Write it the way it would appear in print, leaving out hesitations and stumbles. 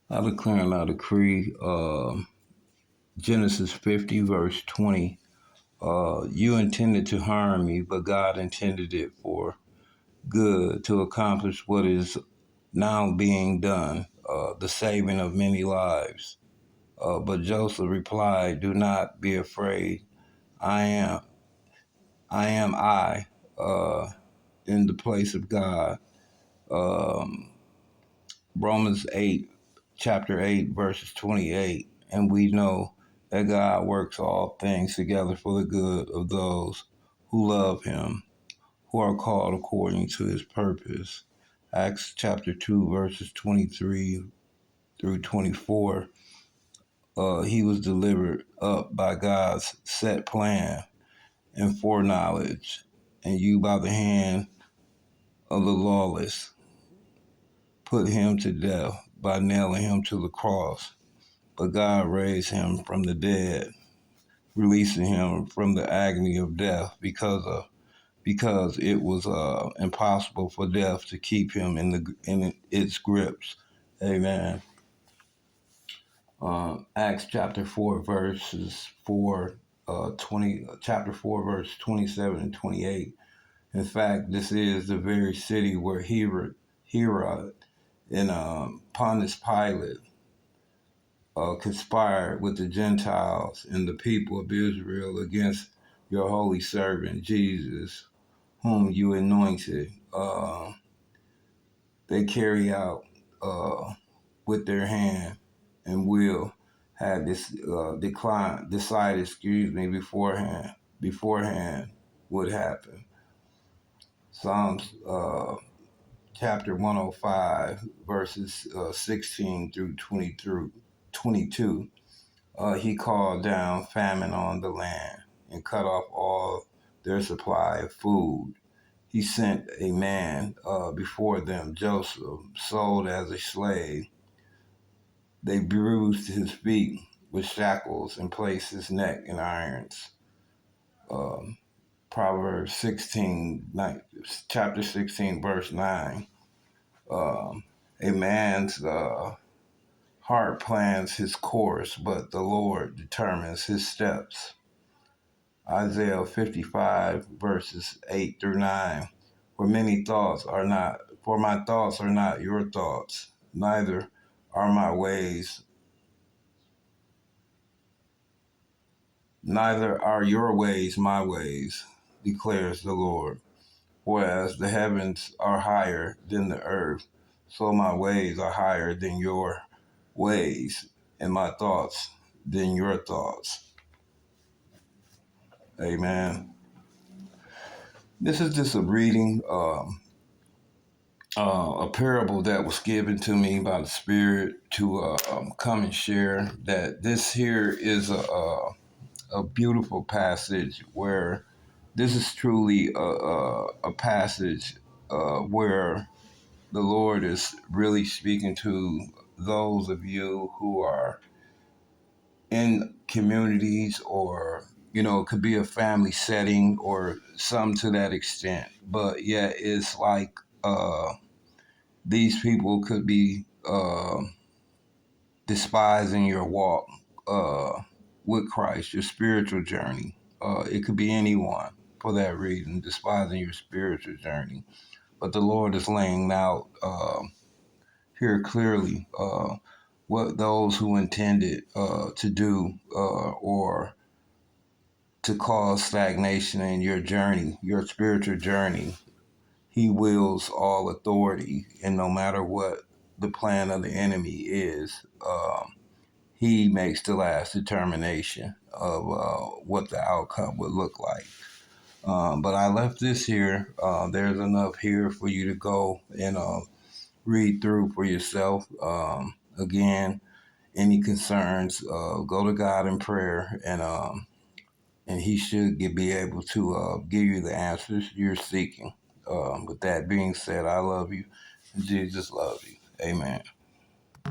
I declare and I decree, Genesis 50, verse 20. You intended to harm me, but God intended it for good to accomplish what is now being done, the saving of many lives. But Joseph replied, "Do not be afraid. I am, I, uh, in the place of God." Um, Romans 8, chapter 8, verses 28. And we know that God works all things together for the good of those who love him, who are called according to his purpose. Acts chapter 2, verses 23 through 24. He was delivered up by God's set plan and foreknowledge, and you by the hand of the lawless put him to death by nailing him to the cross. But God raised him from the dead, releasing him from the agony of death because it was impossible for death to keep him in its grips. Amen. Acts chapter 4 verses 4 chapter 4 verse 27 and 28. In fact, this is the very city where Herod and Pontius Pilate conspired with the Gentiles and the people of Israel against your holy servant Jesus, whom you anointed. They carry out with their hand and will had this decided, beforehand would happen. Psalms chapter 105, verses 16 through 22. He called down famine on the land and cut off all their supply of food. He sent a man before them, Joseph, sold as a slave. They bruised his feet with shackles and placed his neck in irons. Um, Proverbs 16, chapter 16, verse 9. A man's heart plans his course, but the Lord determines his steps. Isaiah 55, verses 8 through 9. For my thoughts are not your thoughts, neither are my ways, neither are your ways my ways, declares the Lord. Whereas the heavens are higher than the earth, so my ways are higher than your ways, and my thoughts than your thoughts. Amen. This is just a reading, a parable that was given to me by the Spirit to come and share. That this here is a beautiful passage where this is truly a passage where the Lord is really speaking to those of you who are in communities, or it could be a family setting or some to that extent, but yeah, it's like these people could be despising your walk with Christ, your spiritual journey. It could be anyone for that reason, despising your spiritual journey. But the Lord is laying out here clearly what those who intended to do or to cause stagnation in your journey, your spiritual journey. He wields all authority, and no matter what the plan of the enemy is, he makes the last determination of what the outcome would look like. But I left this here. There's enough here for you to go and read through for yourself. Again, any concerns, go to God in prayer, and He should be able to give you the answers you're seeking. With that being said, I love you, and Jesus loves you. Amen.